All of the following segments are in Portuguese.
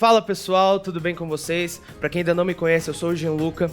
Fala pessoal, tudo bem com vocês? Para quem ainda não me conhece, eu sou o Gianluca.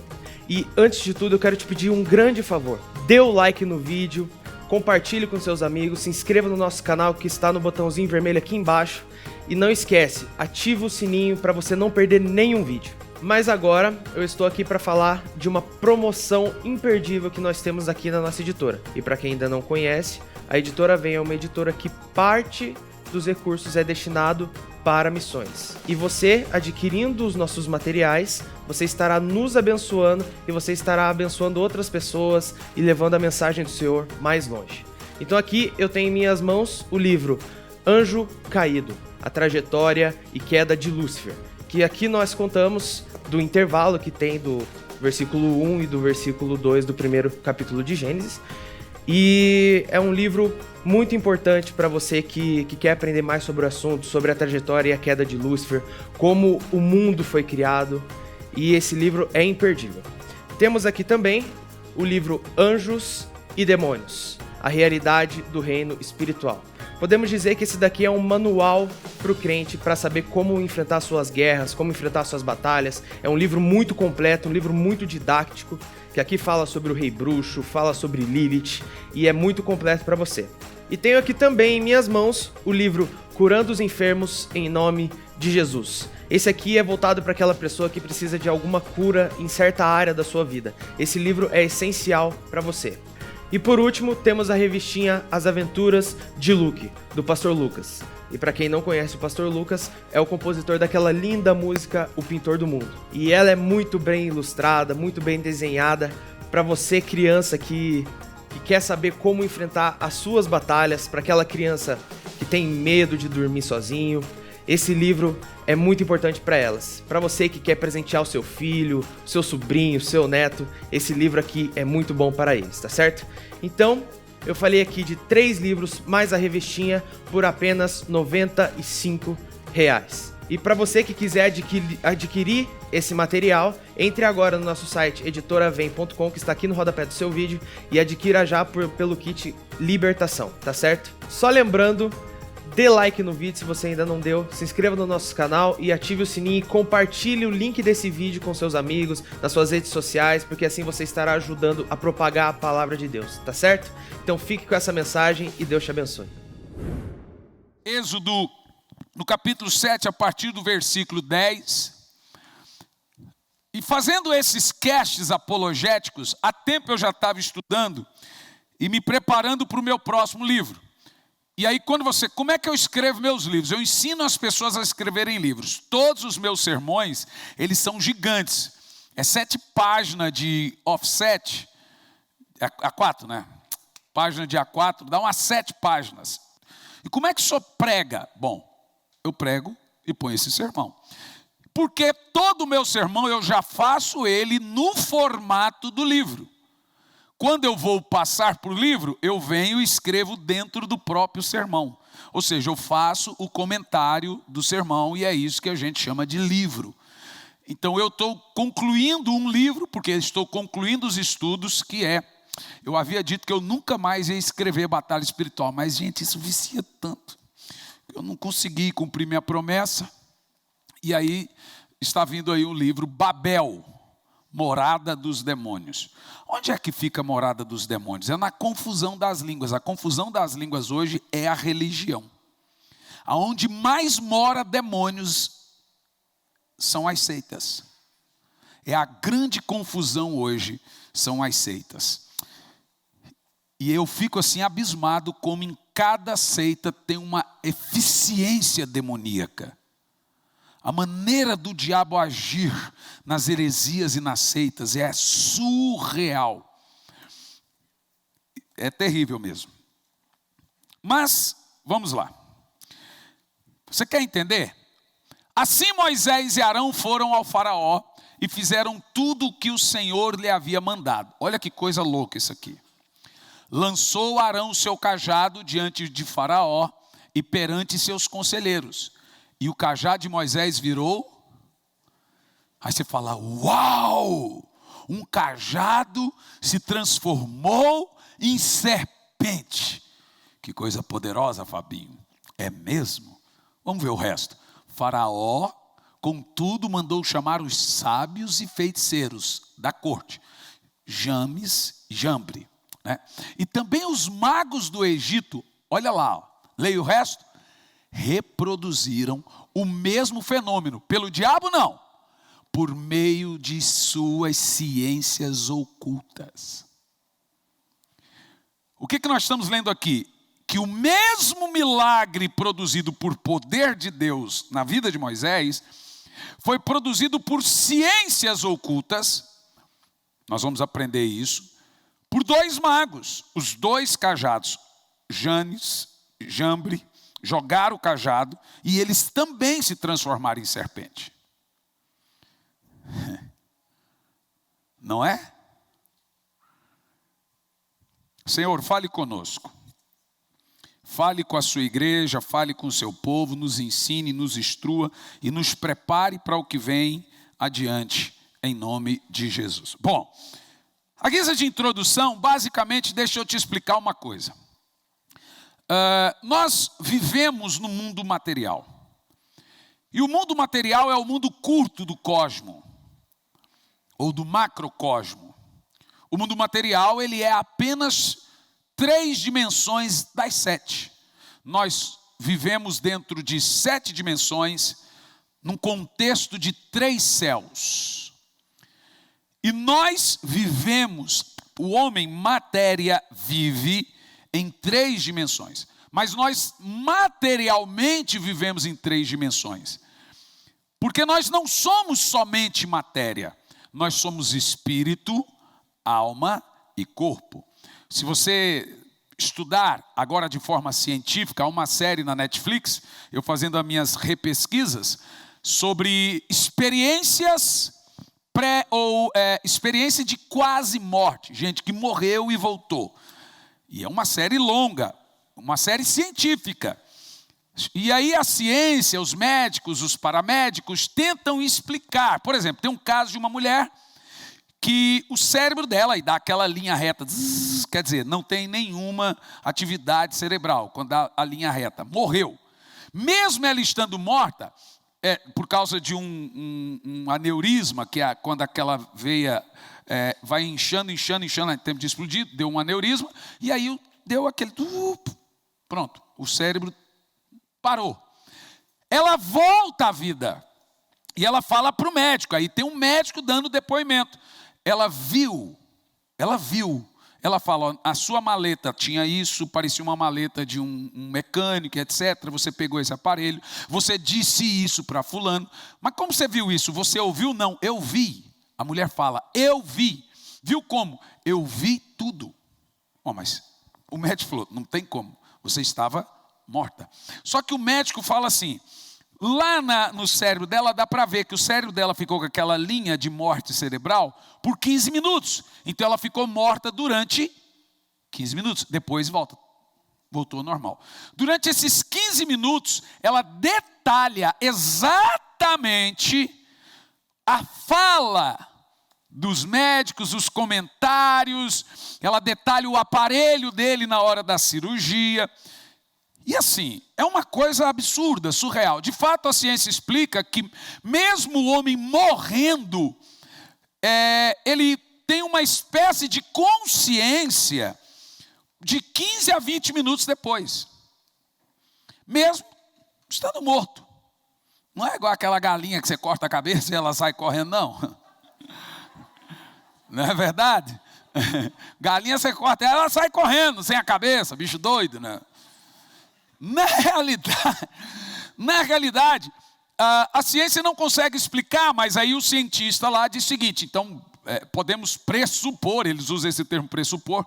E antes de tudo eu quero te pedir um grande favor. Dê o like no vídeo, compartilhe com seus amigos, se inscreva no nosso canal que está no botãozinho vermelho aqui embaixo. E não esquece, ativa o sininho para você não perder nenhum vídeo. Mas agora eu estou aqui para falar de uma promoção imperdível que nós temos aqui na nossa editora. E para quem ainda não conhece, a Editora Vem é uma editora que parte dos recursos é destinado para missões. E você, adquirindo os nossos materiais, você estará nos abençoando e você estará abençoando outras pessoas e levando a mensagem do Senhor mais longe. Então aqui eu tenho em minhas mãos o livro Anjo Caído, a trajetória e queda de Lúcifer, que aqui nós contamos do intervalo que tem do versículo 1 e do versículo 2 do primeiro capítulo de Gênesis. E é um livro muito importante para você que quer aprender mais sobre o assunto, sobre a trajetória e a queda de Lúcifer, como o mundo foi criado, e esse livro é imperdível. Temos aqui também o livro Anjos e Demônios, a realidade do reino espiritual. Podemos dizer que esse daqui é um manual para o crente para saber como enfrentar suas guerras, como enfrentar suas batalhas. É um livro muito completo, um livro muito didático, que aqui fala sobre o Rei Bruxo, fala sobre Lilith e é muito completo para você. E tenho aqui também em minhas mãos o livro Curando os Enfermos em Nome de Jesus. Esse aqui é voltado para aquela pessoa que precisa de alguma cura em certa área da sua vida. Esse livro é essencial para você. E por último, temos a revistinha As Aventuras de Luke, do Pastor Lucas. E para quem não conhece o Pastor Lucas, é o compositor daquela linda música O Pintor do Mundo. E ela é muito bem ilustrada, muito bem desenhada, para você criança que quer saber como enfrentar as suas batalhas, para aquela criança que tem medo de dormir sozinho. Esse livro é muito importante para elas. Para você que quer presentear o seu filho, o seu sobrinho, o seu neto, esse livro aqui é muito bom para eles, tá certo? Então, eu falei aqui de 3 livros mais a revistinha por apenas R$ 95. E para você que quiser adquirir esse material, entre agora no nosso site editoravem.com, que está aqui no rodapé do seu vídeo, e adquira já pelo kit Libertação, tá certo? Só lembrando, dê like no vídeo se você ainda não deu, se inscreva no nosso canal e ative o sininho e compartilhe o link desse vídeo com seus amigos, nas suas redes sociais, porque assim você estará ajudando a propagar a palavra de Deus, tá certo? Então fique com essa mensagem e Deus te abençoe. Êxodo, no capítulo 7, a partir do versículo 10. E fazendo esses casts apologéticos, há tempo eu já estava estudando e me preparando para o meu próximo livro. E aí como é que eu escrevo meus livros? Eu ensino as pessoas a escreverem livros. Todos os meus sermões, eles são gigantes. É 7 páginas de offset, A4, né? Página de A4, dá umas 7 páginas. E como é que o senhor prega? Bom, eu prego e ponho esse sermão. Porque todo o meu sermão eu já faço ele no formato do livro. Quando eu vou passar por livro, eu venho e escrevo dentro do próprio sermão. Ou seja, eu faço o comentário do sermão e é isso que a gente chama de livro. Então eu estou concluindo um livro, porque estou concluindo os estudos, eu havia dito que eu nunca mais ia escrever Batalha Espiritual, mas gente, isso vicia tanto. Eu não consegui cumprir minha promessa. E aí está vindo aí o livro Babel, Morada dos Demônios. Onde é que fica a morada dos demônios? É na confusão das línguas. A confusão das línguas hoje é a religião. Aonde mais mora demônios são as seitas. É a grande confusão hoje, são as seitas. E eu fico assim abismado como em cada seita tem uma eficiência demoníaca. A maneira do diabo agir nas heresias e nas seitas é surreal. É terrível mesmo. Mas, vamos lá. Você quer entender? Assim Moisés e Arão foram ao faraó e fizeram tudo o que o Senhor lhe havia mandado. Olha que coisa louca isso aqui. Lançou Arão o seu cajado diante de faraó e perante seus conselheiros. E o cajado de Moisés virou. Aí você fala, uau! Um cajado se transformou em serpente. Que coisa poderosa, Fabinho. É mesmo? Vamos ver o resto. Faraó Contudo, mandou chamar os sábios e feiticeiros da corte, James e Jambre, né? E também os magos do Egito, olha lá, ó, leia o resto, reproduziram o mesmo fenômeno, pelo diabo não, por meio de suas ciências ocultas. O que nós estamos lendo aqui? Que o mesmo milagre produzido por poder de Deus na vida de Moisés, foi produzido por ciências ocultas, nós vamos aprender isso, por dois magos, os dois cajados, Janes, Jambre, jogaram o cajado e eles também se transformaram em serpente. Não é? Senhor, fale conosco. Fale com a sua igreja, fale com o seu povo, nos ensine, nos instrua e nos prepare para o que vem adiante, em nome de Jesus. Bom, a guisa de introdução, basicamente, deixa eu te explicar uma coisa. Nós vivemos no mundo material. E o mundo material é o mundo curto do cosmo, ou do macrocosmo. O mundo material, ele é apenas 3 dimensões das 7. Nós vivemos dentro de 7 dimensões, num contexto de 3 céus. E nós vivemos, o homem matéria vive em 3 dimensões. Mas nós materialmente vivemos em 3 dimensões. Porque nós não somos somente matéria. Nós somos espírito, alma e corpo. Se você estudar agora de forma científica, há uma série na Netflix, eu fazendo as minhas repesquisas, sobre experiências experiência de quase morte, gente que morreu e voltou. E é uma série longa, uma série científica. E aí a ciência, os médicos, os paramédicos tentam explicar. Por exemplo, tem um caso de uma mulher que o cérebro dela, e dá aquela linha reta, quer dizer, não tem nenhuma atividade cerebral, quando dá a linha reta, morreu. Mesmo ela estando morta, por causa de um aneurisma, que é quando aquela veia vai inchando, em tempo de explodir, deu um aneurisma, e aí deu aquele, pronto, o cérebro parou. Ela volta à vida, e ela fala para o médico, aí tem um médico dando depoimento. Ela viu, ela fala, a sua maleta tinha isso, parecia uma maleta de um mecânico, etc. Você pegou esse aparelho, você disse isso para fulano, mas como você viu isso? Você ouviu? Não, eu vi. A mulher fala, eu vi. Viu como? Eu vi tudo. Mas o médico falou, não tem como, você estava morta. Só que o médico fala assim, lá no cérebro dela dá para ver que o cérebro dela ficou com aquela linha de morte cerebral por 15 minutos. Então ela ficou morta durante 15 minutos. Depois voltou ao normal. Durante esses 15 minutos, ela detalha exatamente a fala dos médicos, os comentários. Ela detalha o aparelho dele na hora da cirurgia. E assim, é uma coisa absurda, surreal. De fato, a ciência explica que mesmo o homem morrendo, ele tem uma espécie de consciência de 15 a 20 minutos depois. Mesmo estando morto. Não é igual aquela galinha que você corta a cabeça e ela sai correndo, não. Não é verdade? Galinha você corta, ela sai correndo, sem a cabeça, bicho doido, né? Na realidade, a ciência não consegue explicar, mas aí o cientista lá diz o seguinte, então podemos pressupor, eles usam esse termo pressupor,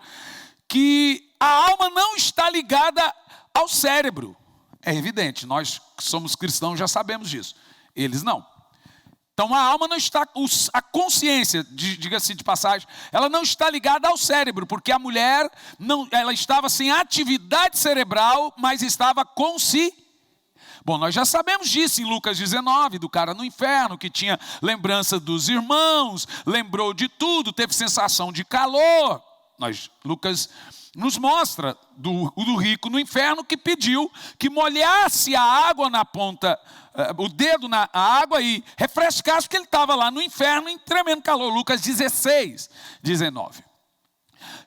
que a alma não está ligada ao cérebro. É evidente, nós que somos cristãos já sabemos disso, eles não. Então a alma não está, a consciência, diga-se de passagem, ela não está ligada ao cérebro, porque a mulher, ela estava sem atividade cerebral, mas estava Bom, nós já sabemos disso em Lucas 19, do cara no inferno, que tinha lembrança dos irmãos, lembrou de tudo, teve sensação de calor. Lucas nos mostra do rico no inferno que pediu que molhasse a água na ponta, o dedo na água e refrescasse, porque ele estava lá no inferno em tremendo calor. Lucas 16, 19.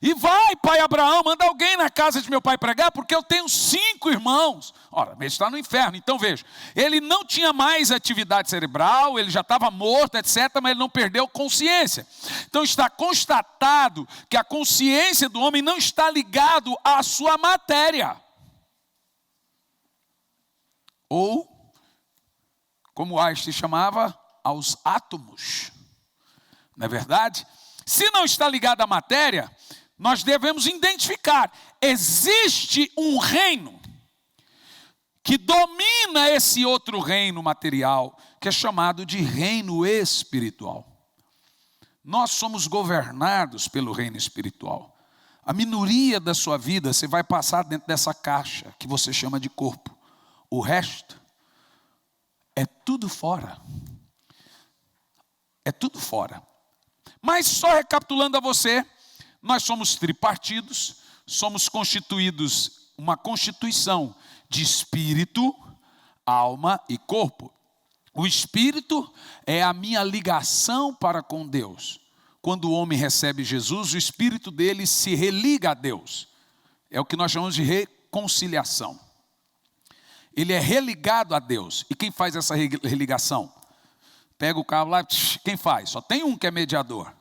E vai, pai Abraão, manda alguém na casa de meu pai pregar, porque eu tenho 5 irmãos. Ora, ele está no inferno, então veja, ele não tinha mais atividade cerebral, ele já estava morto, etc., mas ele não perdeu consciência. Então está constatado que a consciência do homem não está ligado à sua matéria. Ou, como Einstein chamava, aos átomos. Não é verdade? Se não está ligado à matéria, nós devemos identificar, existe um reino que domina esse outro reino material, que é chamado de reino espiritual. Nós somos governados pelo reino espiritual. A minoria da sua vida você vai passar dentro dessa caixa, que você chama de corpo. O resto é tudo fora. É tudo fora. Mas só recapitulando a você, nós somos tripartidos, somos constituídos, uma constituição de espírito, alma e corpo. O espírito é a minha ligação para com Deus. Quando o homem recebe Jesus, o espírito dele se religa a Deus. É o que nós chamamos de reconciliação. Ele é religado a Deus. E quem faz essa religação? Pega o cabo lá, quem faz? Só tem um que é mediador.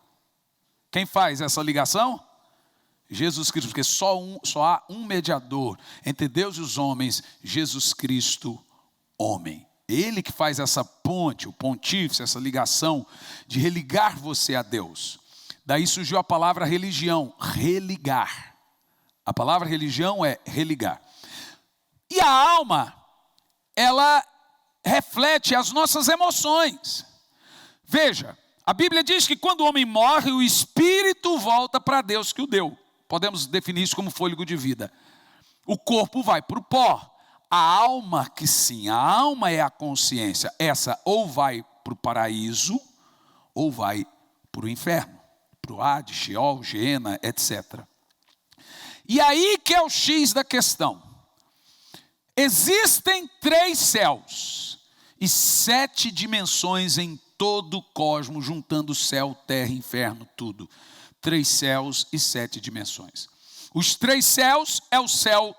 Quem faz essa ligação? Jesus Cristo, porque só há um mediador entre Deus e os homens, Jesus Cristo, homem. Ele que faz essa ponte, o pontífice, essa ligação de religar você a Deus. Daí surgiu a palavra religião, religar. A palavra religião é religar. E a alma, ela reflete as nossas emoções. Veja, a Bíblia diz que quando o homem morre, o espírito volta para Deus que o deu. Podemos definir isso como fôlego de vida. O corpo vai para o pó. A alma que sim, a alma é a consciência. Essa ou vai para o paraíso, ou vai para o inferno. Para o Hades, Sheol, Geena, etc. E aí que é o X da questão. Existem 3 céus e 7 dimensões em todo o cosmos, juntando céu, terra, inferno, tudo. 3 céus e 7 dimensões. Os 3 céus é o céu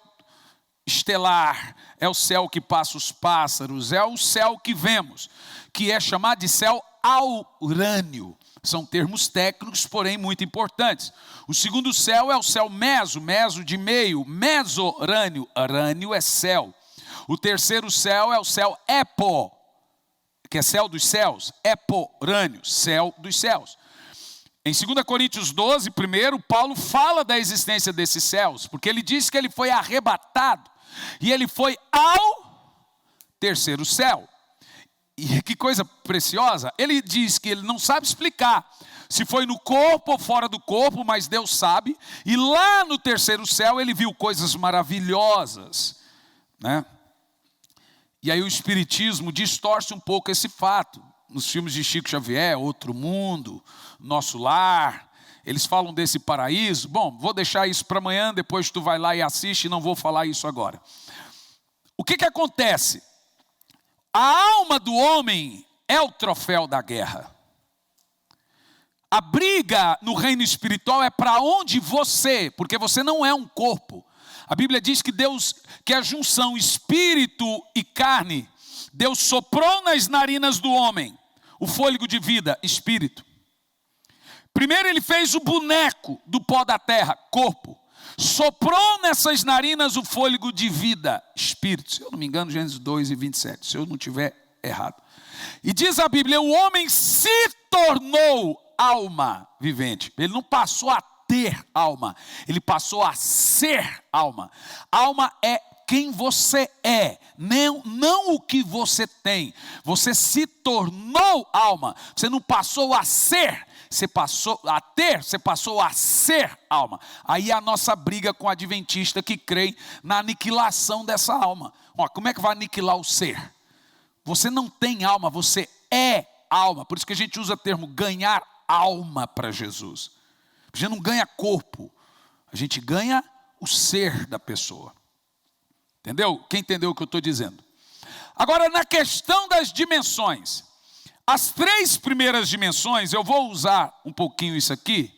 estelar, é o céu que passa os pássaros, é o céu que vemos, que é chamado de céu aurâneo. São termos técnicos, porém muito importantes. O segundo céu é o céu meso de meio, mesorâneo, arâneo é céu. O terceiro céu é o céu epo, que é céu dos céus, eporâneo, céu dos céus. Em 2 Coríntios 12, primeiro, Paulo fala da existência desses céus, porque ele diz que ele foi arrebatado, e ele foi ao terceiro céu. E que coisa preciosa, ele diz que ele não sabe explicar, se foi no corpo ou fora do corpo, mas Deus sabe, e lá no terceiro céu ele viu coisas maravilhosas, né? E aí o Espiritismo distorce um pouco esse fato. Nos filmes de Chico Xavier, Outro Mundo, Nosso Lar, eles falam desse paraíso. Bom, vou deixar isso para amanhã, depois tu vai lá e assiste, não vou falar isso agora. O que acontece? A alma do homem é o troféu da guerra. A briga no reino espiritual é para onde você, porque você não é um corpo. A Bíblia diz que Deus, que a junção espírito e carne, Deus soprou nas narinas do homem o fôlego de vida, espírito. Primeiro ele fez o boneco do pó da terra, corpo. Soprou nessas narinas o fôlego de vida, espírito. Se eu não me engano, Gênesis 2 e 27, se eu não tiver errado. E diz a Bíblia, o homem se tornou alma vivente. Ele não passou a ter alma, ele passou a ser alma. Alma é quem você é, não o que você tem. Você se tornou alma. Você não passou a ser, você passou a ter, você passou a ser alma. Aí a nossa briga com o adventista que crê na aniquilação dessa alma. Ó, como é que vai aniquilar o ser? Você não tem alma, você é alma. Por isso que a gente usa o termo ganhar alma para Jesus. A gente não ganha corpo, a gente ganha o ser da pessoa. Entendeu? Quem entendeu o que eu estou dizendo? Agora, na questão das dimensões, as 3 primeiras dimensões, eu vou usar um pouquinho isso aqui,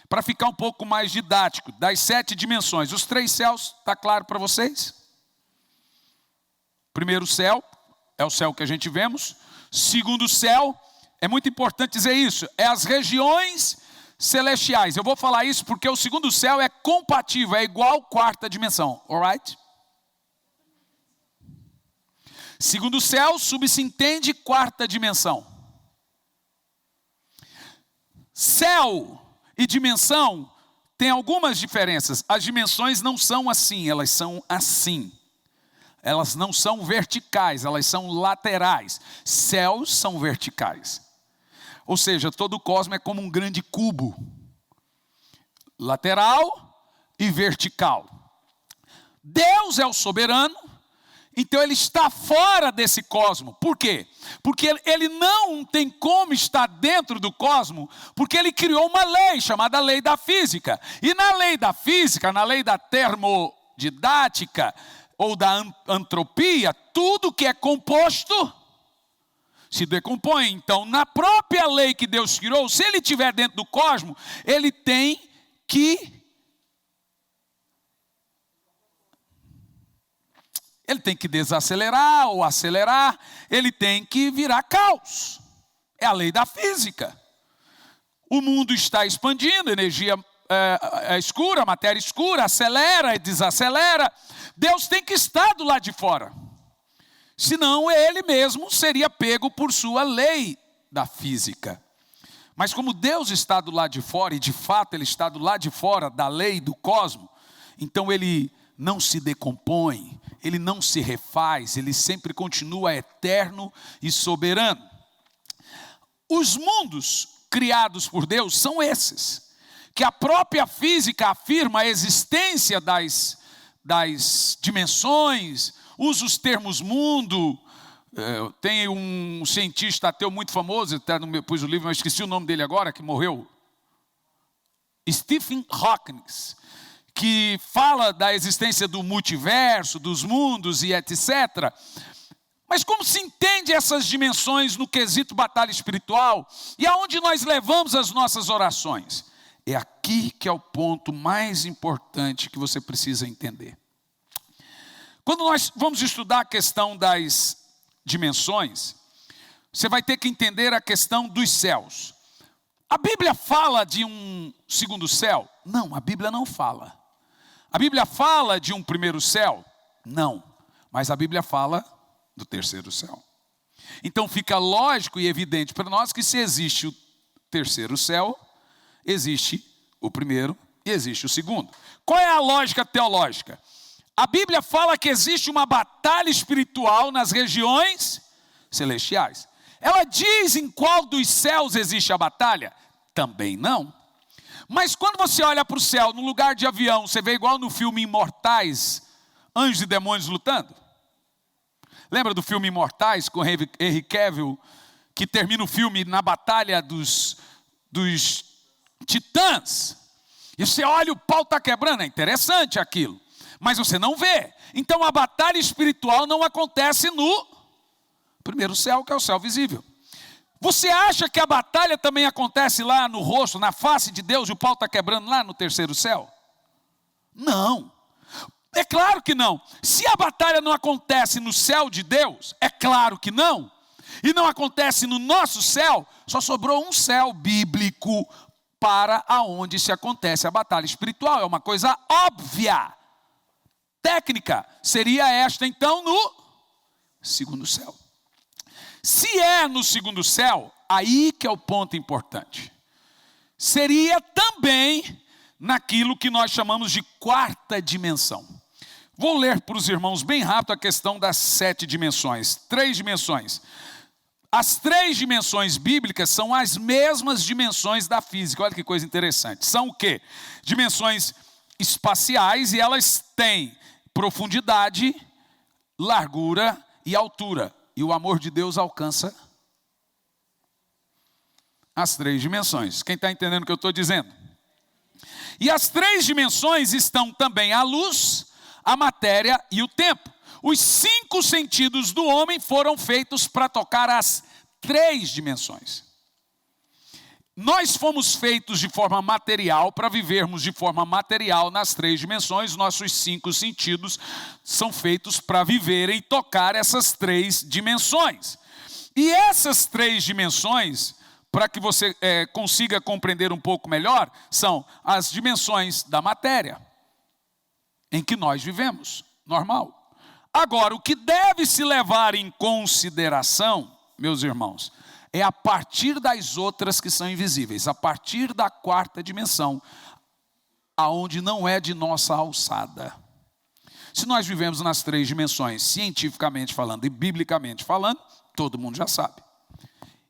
para ficar um pouco mais didático, das 7 dimensões. Os 3 céus, está claro para vocês? Primeiro céu, é o céu que a gente vemos. Segundo céu, é muito importante dizer isso, é as regiões celestiais. Eu vou falar isso porque o segundo céu é compatível, é igual à 4ª dimensão, alright? Segundo céu, subsentende 4ª dimensão. Céu e dimensão tem algumas diferenças. As dimensões não são assim, elas são assim. Elas não são verticais, elas são laterais. Céus são verticais. Ou seja, todo o cosmos é como um grande cubo. Lateral e vertical. Deus é o soberano, então ele está fora desse cosmos. Por quê? Porque ele não tem como estar dentro do cosmos, porque ele criou uma lei chamada lei da física. E na lei da física, na lei da termodidática ou da entropia, tudo que é composto se decompõe. Então, na própria lei que Deus criou, se ele estiver dentro do cosmos, ele tem que desacelerar ou acelerar, ele tem que virar caos. É a lei da física. O mundo está expandindo, energia escura, matéria escura, acelera e desacelera. Deus tem que estar do lado de fora. Senão ele mesmo seria pego por sua lei da física. Mas como Deus está do lado de fora, e de fato ele está do lado de fora da lei do cosmos, então ele não se decompõe, ele não se refaz, ele sempre continua eterno e soberano. Os mundos criados por Deus são esses, que a própria física afirma a existência das dimensões, usa os termos mundo. Tem um cientista ateu muito famoso, até pus o livro, mas esqueci o nome dele agora, que morreu, Stephen Hawking, que fala da existência do multiverso, dos mundos e etc. Mas como se entende essas dimensões no quesito batalha espiritual? E aonde nós levamos as nossas orações? É aqui que é o ponto mais importante que você precisa entender. Quando nós vamos estudar a questão das dimensões, você vai ter que entender a questão dos céus. A Bíblia fala de um segundo céu? Não, a Bíblia não fala. A Bíblia fala de um primeiro céu? Não, mas a Bíblia fala do terceiro céu. Então fica lógico e evidente para nós que se existe o terceiro céu, existe o primeiro e existe o segundo. Qual é a lógica teológica? A Bíblia fala que existe uma batalha espiritual nas regiões celestiais. Ela diz em qual dos céus existe a batalha? Também não. Mas quando você olha para o céu, no lugar de avião, você vê igual no filme Imortais, anjos e demônios lutando? Lembra do filme Imortais, com Henry Cavill, que termina o filme na batalha dos titãs? E você olha, o pau está quebrando, é interessante aquilo. Mas você não vê. Então a batalha espiritual não acontece no primeiro céu, que é o céu visível. Você acha que a batalha também acontece lá no rosto, na face de Deus, e o pau está quebrando lá no terceiro céu? Não. É claro que não. Se a batalha não acontece no céu de Deus, é claro que não. E não acontece no nosso céu, só sobrou um céu bíblico para aonde se acontece a batalha espiritual. É uma coisa óbvia. Técnica seria esta então no segundo céu. Se é no segundo céu, aí que é o ponto importante. Seria também naquilo que nós chamamos de 4ª dimensão. Vou ler para os irmãos bem rápido a questão das 7 dimensões. 3 dimensões. As 3 dimensões bíblicas são as mesmas dimensões da física. Olha que coisa interessante. São o quê? Dimensões espaciais, e elas têm profundidade, largura e altura. E o amor de Deus alcança as 3 dimensões. Quem está entendendo o que eu estou dizendo? E as 3 dimensões estão também a luz, a matéria e o tempo. Os 5 sentidos do homem foram feitos para tocar as 3 dimensões. Nós fomos feitos de forma material para vivermos de forma material nas 3 dimensões. Nossos 5 sentidos são feitos para viver e tocar essas 3 dimensões. E essas 3 dimensões, para que você consiga compreender um pouco melhor, são as dimensões da matéria, em que nós vivemos, normal. Agora, o que deve se levar em consideração, meus irmãos, é a partir das outras que são invisíveis, a partir da 4ª dimensão, aonde não é de nossa alçada. Se nós vivemos nas 3 dimensões, cientificamente falando e biblicamente falando, todo mundo já sabe.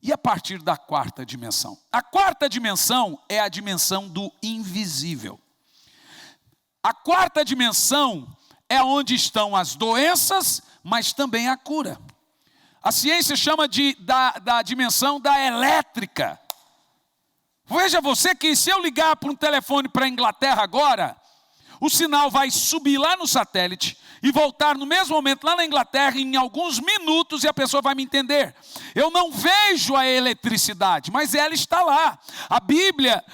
E a partir da 4ª dimensão? A 4ª dimensão é a dimensão do invisível. A 4ª dimensão é onde estão as doenças, mas também a cura. A ciência chama da dimensão da elétrica. Veja você que se eu ligar para um telefone para a Inglaterra agora, o sinal vai subir lá no satélite e voltar no mesmo momento lá na Inglaterra em alguns minutos e a pessoa vai me entender. Eu não vejo a eletricidade, mas ela está lá. A Bíblia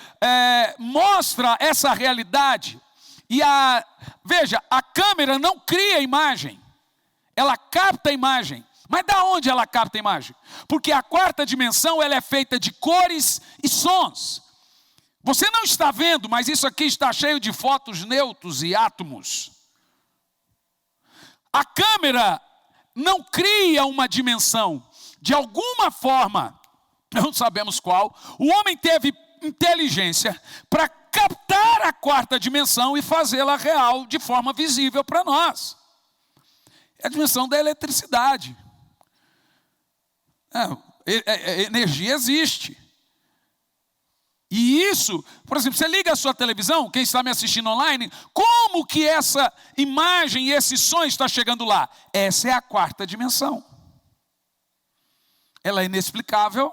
mostra essa realidade. E veja, a câmera não cria a imagem, ela capta a imagem. Mas da onde ela capta a imagem? Porque a 4ª dimensão ela é feita de cores e sons. Você não está vendo, mas isso aqui está cheio de fótons, nêutrons e átomos. A câmera não cria uma dimensão. De alguma forma, não sabemos qual, o homem teve inteligência para captar a 4ª dimensão e fazê-la real de forma visível para nós. É a dimensão da eletricidade. Energia existe. E isso, por exemplo, você liga a sua televisão, quem está me assistindo online, como que essa imagem e esse som está chegando lá? Essa é a 4ª dimensão. Ela é inexplicável,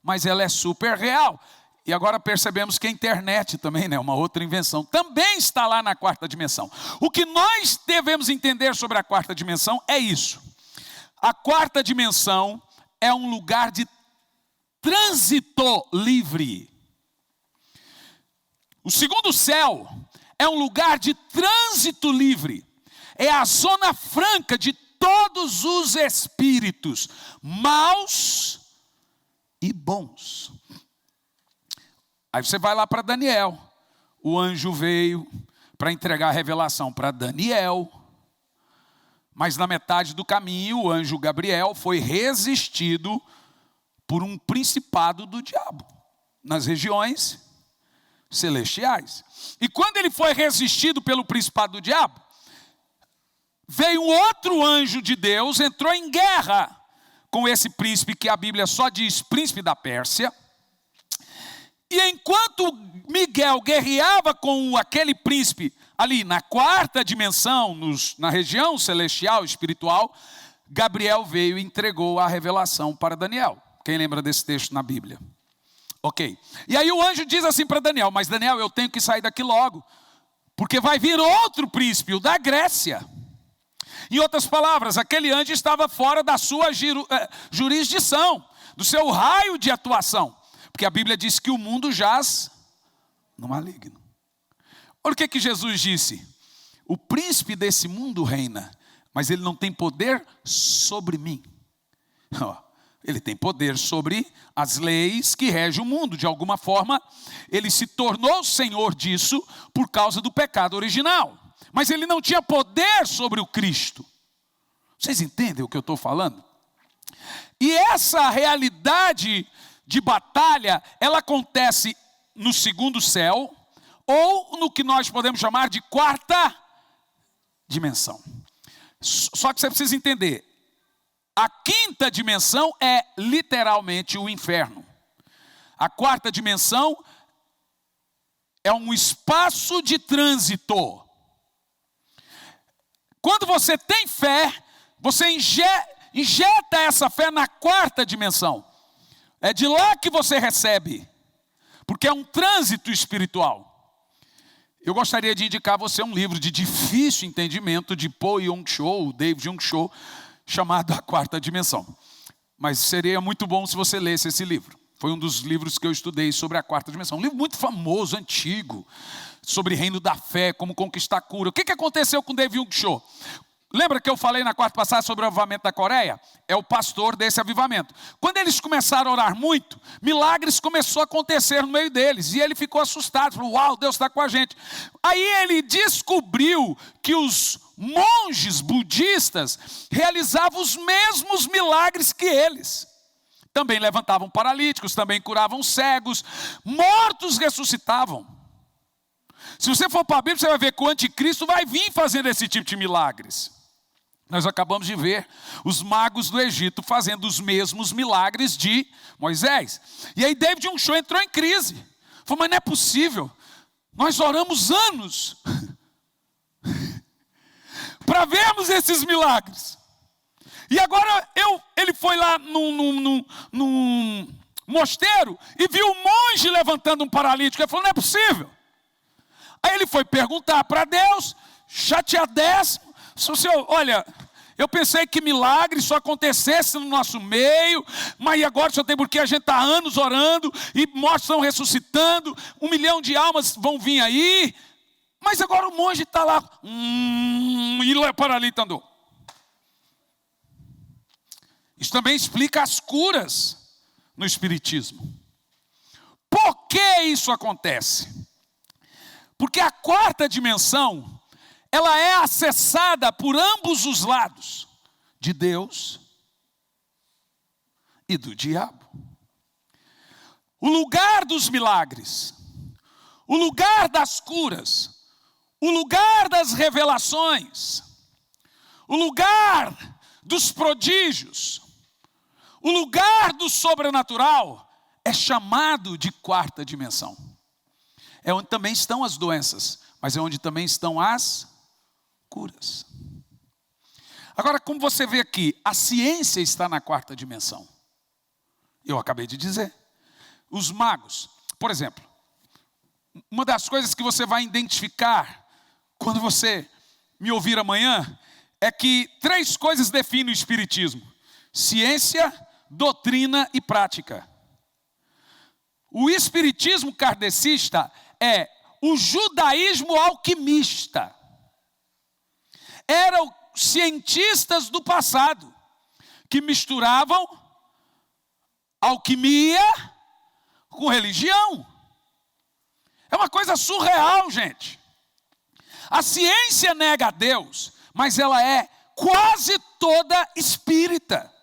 mas ela é super real. E agora percebemos que a internet também, né, uma outra invenção, também está lá na 4ª dimensão. O que nós devemos entender sobre a 4ª dimensão é isso. A 4ª dimensão é um lugar de trânsito livre. O segundo céu é um lugar de trânsito livre. É a zona franca de todos os espíritos, maus e bons. Aí você vai lá para Daniel. O anjo veio para entregar a revelação para Daniel. Mas na metade do caminho, o anjo Gabriel foi resistido por um principado do diabo, nas regiões celestiais. E quando ele foi resistido pelo principado do diabo, veio um outro anjo de Deus, entrou em guerra com esse príncipe, que a Bíblia só diz príncipe da Pérsia. E enquanto Miguel guerreava com aquele príncipe ali na 4ª dimensão, na região celestial, espiritual, Gabriel veio e entregou a revelação para Daniel. Quem lembra desse texto na Bíblia? Ok. E aí o anjo diz assim para Daniel: mas Daniel, eu tenho que sair daqui logo, porque vai vir outro príncipe, o da Grécia. Em outras palavras, aquele anjo estava fora da sua jurisdição, do seu raio de atuação. Porque a Bíblia diz que o mundo jaz no maligno. Olha o que Jesus disse: o príncipe desse mundo reina, mas ele não tem poder sobre mim. Ele tem poder sobre as leis que regem o mundo. De alguma forma, ele se tornou senhor disso por causa do pecado original. Mas ele não tinha poder sobre o Cristo. Vocês entendem o que eu estou falando? E essa realidade de batalha, ela acontece no segundo céu, ou no que nós podemos chamar de 4ª dimensão. Só que você precisa entender, a 5ª dimensão é literalmente o inferno. A 4ª dimensão é um espaço de trânsito. Quando você tem fé, você injeta essa fé na 4ª dimensão. É de lá que você recebe, porque é um trânsito espiritual. eu gostaria de indicar a você um livro de difícil entendimento de Paul Yong-cho, David Yong-cho, chamado A Quarta Dimensão. Mas seria muito bom se você lesse esse livro. Foi um dos livros que eu estudei sobre a quarta dimensão. Um livro muito famoso, antigo, sobre reino da fé, como conquistar a cura. O que aconteceu com David Yong-cho? Lembra que eu falei na quarta passada sobre o avivamento da Coreia? É o pastor desse avivamento. Quando eles começaram a orar muito, milagres começaram a acontecer no meio deles. E ele ficou assustado, falou, uau, Deus está com a gente. Aí ele descobriu que os monges budistas realizavam os mesmos milagres que eles. Também levantavam paralíticos, também curavam cegos, mortos ressuscitavam. Se você for para a Bíblia, você vai ver que o anticristo vai vir fazendo esse tipo de milagres. Nós acabamos de ver os magos do Egito fazendo os mesmos milagres de Moisés. E aí David Yong-cho entrou em crise. Falou, mas não é possível. Nós oramos anos para vermos esses milagres. E agora ele foi lá num mosteiro e viu um monge levantando um paralítico. Ele falou, não é possível. Aí ele foi perguntar para Deus, chateadíssimo. Senhor, olha, eu pensei que milagre só acontecesse no nosso meio, mas agora só tem porque a gente está há anos orando e mortos estão ressuscitando, 1 milhão de almas vão vir aí, mas agora o monge está lá, e o paralítico andou. Isso também explica as curas no Espiritismo. Por que isso acontece? Porque a quarta dimensão, ela é acessada por ambos os lados, de Deus e do diabo. O lugar dos milagres, o lugar das curas, o lugar das revelações, o lugar dos prodígios, o lugar do sobrenatural é chamado de quarta dimensão. É onde também estão as doenças, mas é onde também estão as curas. Agora, como você vê aqui, a ciência está na quarta dimensão. Eu acabei de dizer. Os magos, por exemplo, uma das coisas que você vai identificar quando você me ouvir amanhã é que 3 coisas definem o Espiritismo: ciência, doutrina e prática. O Espiritismo kardecista é o judaísmo alquimista. Eram cientistas do passado que misturavam alquimia com religião. É uma coisa surreal, gente. A ciência nega a Deus, mas ela é quase toda espírita.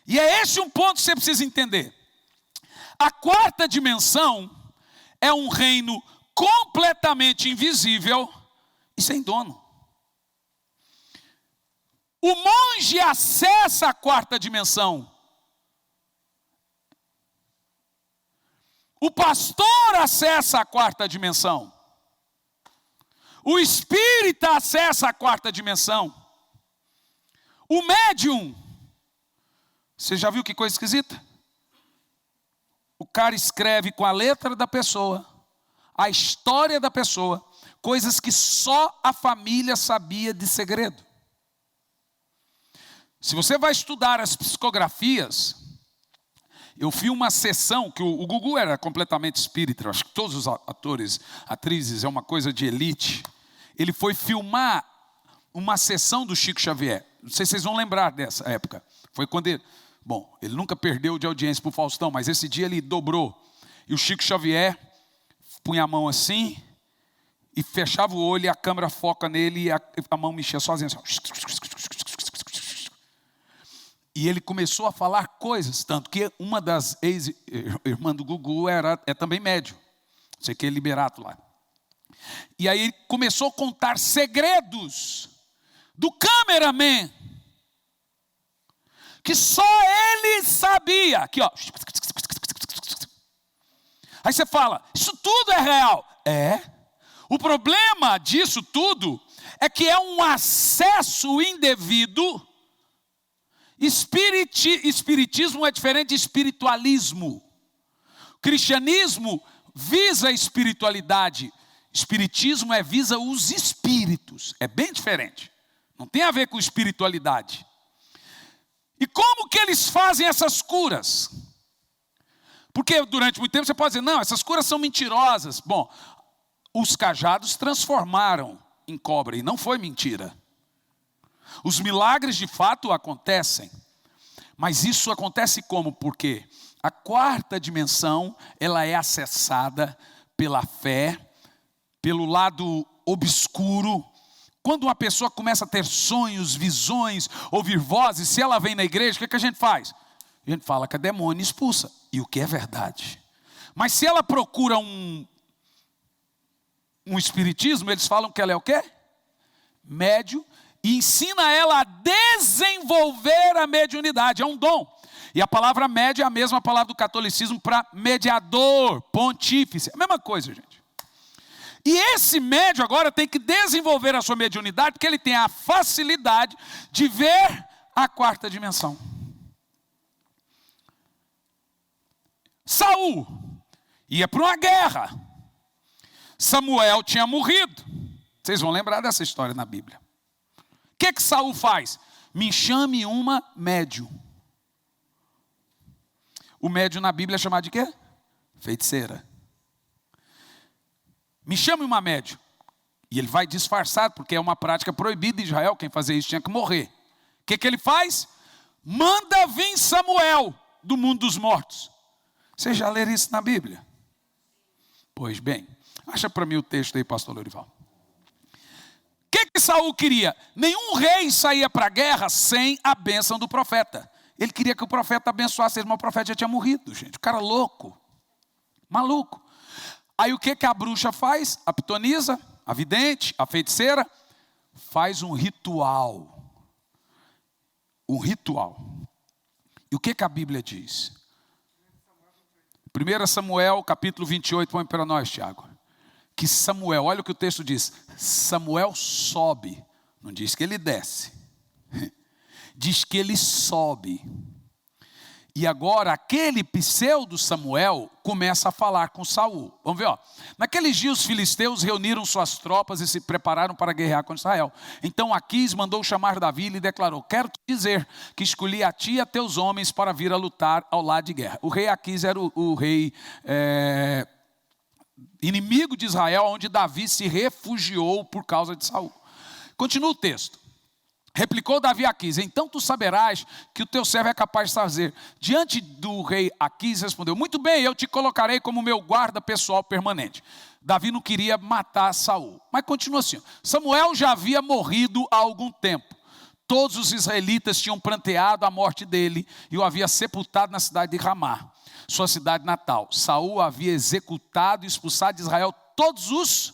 E é esse um ponto que você precisa entender. A quarta dimensão é um reino completamente invisível e sem dono. O monge acessa a quarta dimensão. O pastor acessa a quarta dimensão. O espírita acessa a quarta dimensão. O médium, você já viu que coisa esquisita? O cara escreve com a letra da pessoa, a história da pessoa, coisas que só a família sabia de segredo. Se você vai estudar as psicografias, eu vi uma sessão que o Gugu era completamente espírita, eu acho que todos os atores, atrizes, é uma coisa de elite. Ele foi filmar uma sessão do Chico Xavier. Não sei se vocês vão lembrar dessa época. Foi quando ele nunca perdeu de audiência para o Faustão, mas esse dia ele dobrou. E o Chico Xavier punha a mão assim e fechava o olho e a câmera foca nele e a mão mexia sozinha. Assim. E ele começou a falar coisas, tanto que uma das ex-irmãs do Gugu é também médium. Não sei que é Liberato lá. E aí ele começou a contar segredos do cameraman, que só ele sabia. Aqui, ó. Aí você fala, isso tudo é real. É. O problema disso tudo é que é um acesso indevido. Espiritismo é diferente de espiritualismo. O cristianismo visa a espiritualidade. Espiritismo visa os espíritos. É bem diferente. Não tem a ver com espiritualidade. E como que eles fazem essas curas? Porque durante muito tempo você pode dizer, não, essas curas são mentirosas. Bom, os cajados transformaram em cobra e não foi mentira. Os milagres de fato acontecem. Mas isso acontece como? Porque a quarta dimensão, ela é acessada pela fé, pelo lado obscuro. Quando uma pessoa começa a ter sonhos, visões, ouvir vozes, se ela vem na igreja, o que a gente faz? A gente fala que é demônio, expulsa. E o que é verdade. Mas se ela procura um espiritismo, eles falam que ela é o quê? Médium. E ensina ela a desenvolver a mediunidade. É um dom. E a palavra médio é a mesma palavra do catolicismo para mediador, pontífice. É a mesma coisa, gente. E esse médio agora tem que desenvolver a sua mediunidade, porque ele tem a facilidade de ver a quarta dimensão. Saul ia para uma guerra. Samuel tinha morrido. Vocês vão lembrar dessa história na Bíblia. O que Saul faz? Me chame uma médium. O médium na Bíblia é chamado de quê? Feiticeira. Me chame uma médium. E ele vai disfarçado, porque é uma prática proibida em Israel. Quem fazia isso tinha que morrer. O que ele faz? Manda vir Samuel do mundo dos mortos. Vocês já leram isso na Bíblia? Pois bem, acha para mim o texto aí, pastor Lorival. O que Saul queria? Nenhum rei saía para a guerra sem a bênção do profeta. Ele queria que o profeta abençoasse ele, mas o profeta já tinha morrido, gente. O cara louco, maluco. Aí o que a bruxa faz? A pitonisa, a vidente, a feiticeira, faz um ritual. Um ritual. E o que a Bíblia diz? 1 Samuel, capítulo 28, põe para nós, Tiago. Que Samuel, olha o que o texto diz. Samuel sobe. Não diz que ele desce. Diz que ele sobe. E agora aquele pseudo Samuel começa a falar com Saul. Vamos ver, ó. Naqueles dias os filisteus reuniram suas tropas e se prepararam para guerrear contra Israel. Então Aquis mandou chamar Davi e lhe declarou: quero te dizer que escolhi a ti e a teus homens para vir a lutar ao lado de guerra. O rei Aquis era o rei inimigo de Israel, onde Davi se refugiou por causa de Saul. Continua o texto. Replicou Davi a Aquis: então tu saberás que o teu servo é capaz de fazer. Diante do rei Aquis respondeu: muito bem, eu te colocarei como meu guarda pessoal permanente. Davi não queria matar Saul. Mas continua assim: Samuel já havia morrido há algum tempo. Todos os israelitas tinham pranteado a morte dele e o havia sepultado na cidade de Ramá, sua cidade natal. Saul havia executado e expulsado de Israel todos os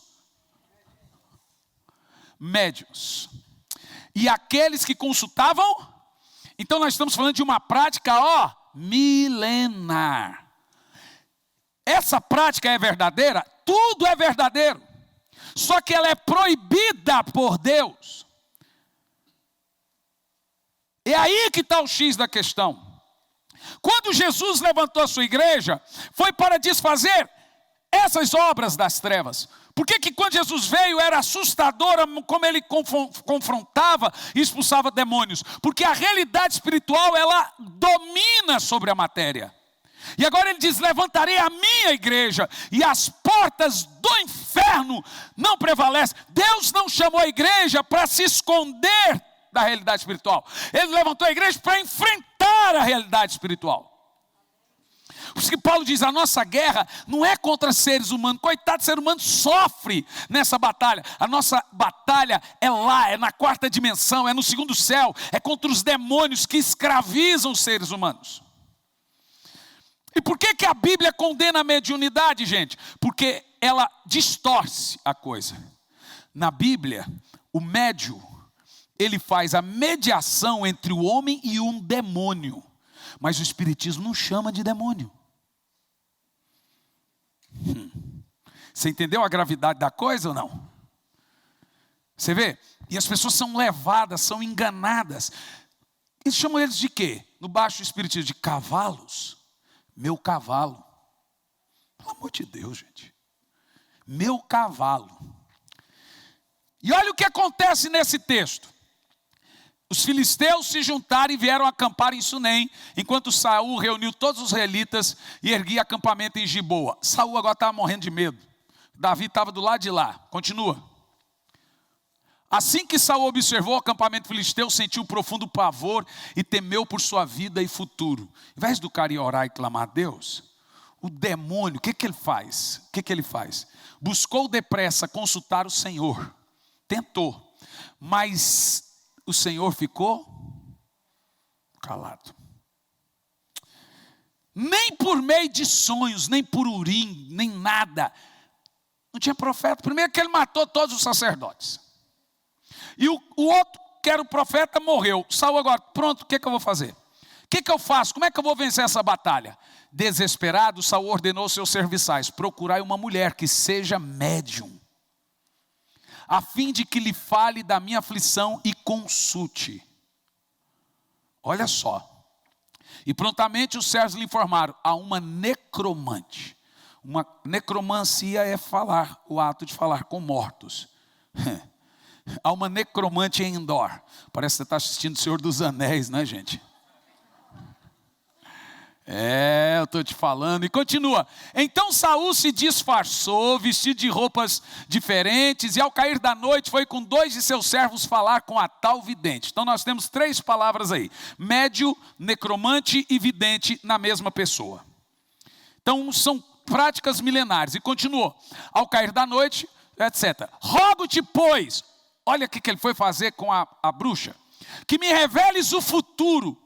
médiuns. E aqueles que consultavam, então nós estamos falando de uma prática, milenar. Essa prática é verdadeira? Tudo é verdadeiro. Só que ela é proibida por Deus. É aí que está o X da questão. Quando Jesus levantou a sua igreja, foi para desfazer essas obras das trevas. Por que quando Jesus veio era assustador como ele confrontava e expulsava demônios? Porque a realidade espiritual, ela domina sobre a matéria. E agora ele diz: levantarei a minha igreja e as portas do inferno não prevalecem. Deus não chamou a igreja para se esconder da realidade espiritual. Ele levantou a igreja para enfrentar a realidade espiritual. Por isso que Paulo diz: a nossa guerra não é contra seres humanos. Coitado, ser humano sofre nessa batalha. A nossa batalha é lá, é na quarta dimensão, é no segundo céu. É contra os demônios que escravizam os seres humanos. E por que a Bíblia condena a mediunidade, gente? Porque ela distorce a coisa. Na Bíblia, o médium, ele faz a mediação entre o homem e um demônio. Mas o Espiritismo não chama de demônio. Você entendeu a gravidade da coisa ou não? Você vê? E as pessoas são levadas, são enganadas. Eles chamam eles de quê? No baixo espiritismo, de cavalos. Meu cavalo. Pelo amor de Deus, gente. Meu cavalo. E olha o que acontece nesse texto. Os filisteus se juntaram e vieram acampar em Sunem, enquanto Saul reuniu todos os israelitas e erguia acampamento em Giboa. Saul agora estava morrendo de medo. Davi estava do lado de lá. Continua. Assim que Saul observou o acampamento filisteu, sentiu profundo pavor e temeu por sua vida e futuro. Em vez do cara ir orar e clamar a Deus, o demônio, o que ele faz? O que ele faz? Buscou depressa consultar o Senhor. Tentou, mas o Senhor ficou calado. Nem por meio de sonhos, nem por urim, nem nada. Não tinha profeta. Primeiro que ele matou todos os sacerdotes. E o outro, que era o profeta, morreu. Saul agora, pronto, o que eu vou fazer? O que eu faço? Como é que eu vou vencer essa batalha? Desesperado, Saul ordenou aos seus serviçais: procurai uma mulher que seja médium, a fim de que lhe fale da minha aflição e consulte. Olha só. E prontamente os servos lhe informaram: há uma necromante. Uma necromancia é falar, o ato de falar com mortos. Há uma necromante em Endor. Parece que você está assistindo o Senhor dos Anéis, né, gente? Eu estou te falando. E continua. Então Saul se disfarçou, vestido de roupas diferentes, e ao cair da noite foi com 2 de seus servos falar com a tal vidente. Então nós temos 3 palavras aí: médio, necromante e vidente na mesma pessoa. Então são práticas milenares. E continuou. Ao cair da noite, etc. Rogo-te, pois, olha o que ele foi fazer com a bruxa, que me reveles o futuro,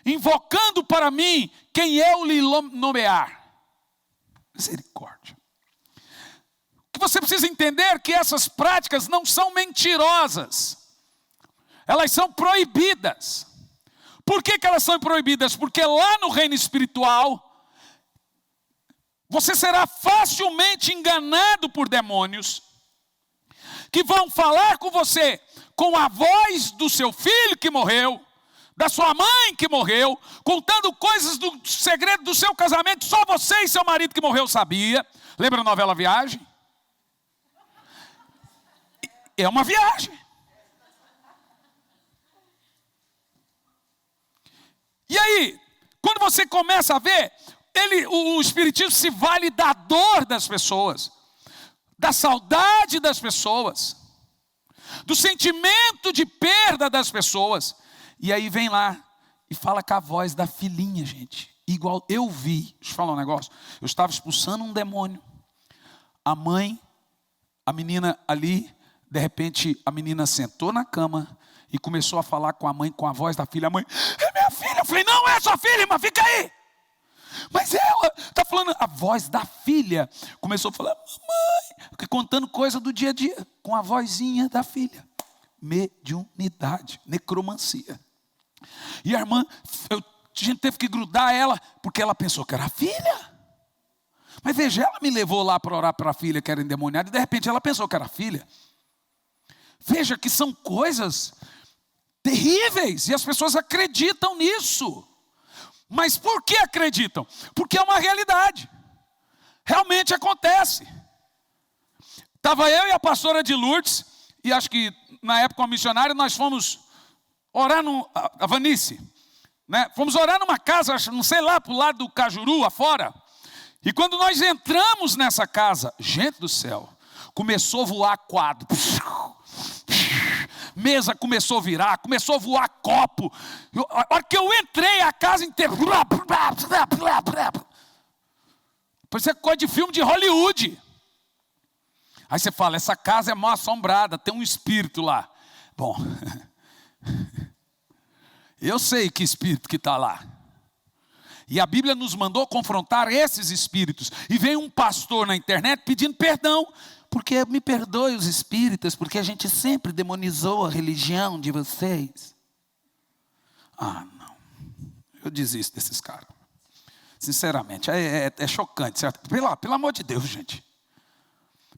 invocando para mim quem eu lhe nomear. Misericórdia. O que você precisa entender é que essas práticas não são mentirosas. Elas são proibidas. Por que elas são proibidas? Porque lá no reino espiritual, você será facilmente enganado por demônios, que vão falar com você com a voz do seu filho que morreu, da sua mãe que morreu, contando coisas do segredo do seu casamento, só você e seu marido que morreu sabia. Lembra a novela Viagem? É uma viagem. E aí, quando você começa a ver, o espiritismo se vale da dor das pessoas, da saudade das pessoas, do sentimento de perda das pessoas. E aí vem lá e fala com a voz da filhinha, gente. Igual eu vi, deixa eu falar um negócio. Eu estava expulsando um demônio. A mãe, a menina ali, de repente a menina sentou na cama e começou a falar com a mãe, com a voz da filha. A mãe: é minha filha. Eu falei: não é sua filha, mas fica aí. Mas ela está falando, a voz da filha começou a falar: mamãe, contando coisa do dia a dia, com a vozinha da filha. Mediunidade, necromancia. E a irmã, a gente teve que grudar ela, porque ela pensou que era a filha. Mas veja, ela me levou lá para orar para a filha que era endemoniada, e de repente ela pensou que era a filha. Veja que são coisas terríveis, e as pessoas acreditam nisso. Mas por que acreditam? Porque é uma realidade. Realmente acontece. Estava eu e a pastora de Lourdes, e acho que na época uma missionária, nós fomos orar a Vanice, né? Fomos orar numa casa, não sei lá, para o lado do Cajuru, afora. E quando nós entramos nessa casa, gente do céu, começou a voar quadro. Mesa começou a virar, começou a voar copo. A hora que eu entrei, a casa inteira. Parecia coisa de filme de Hollywood. Aí você fala: essa casa é mal assombrada, tem um espírito lá. Bom, eu sei que espírito que está lá. E a Bíblia nos mandou confrontar esses espíritos. E veio um pastor na internet pedindo perdão. Porque me perdoe os espíritas, porque a gente sempre demonizou a religião de vocês. Ah, não. Eu desisto desses caras. Sinceramente, é chocante, certo? Pelo amor de Deus, gente.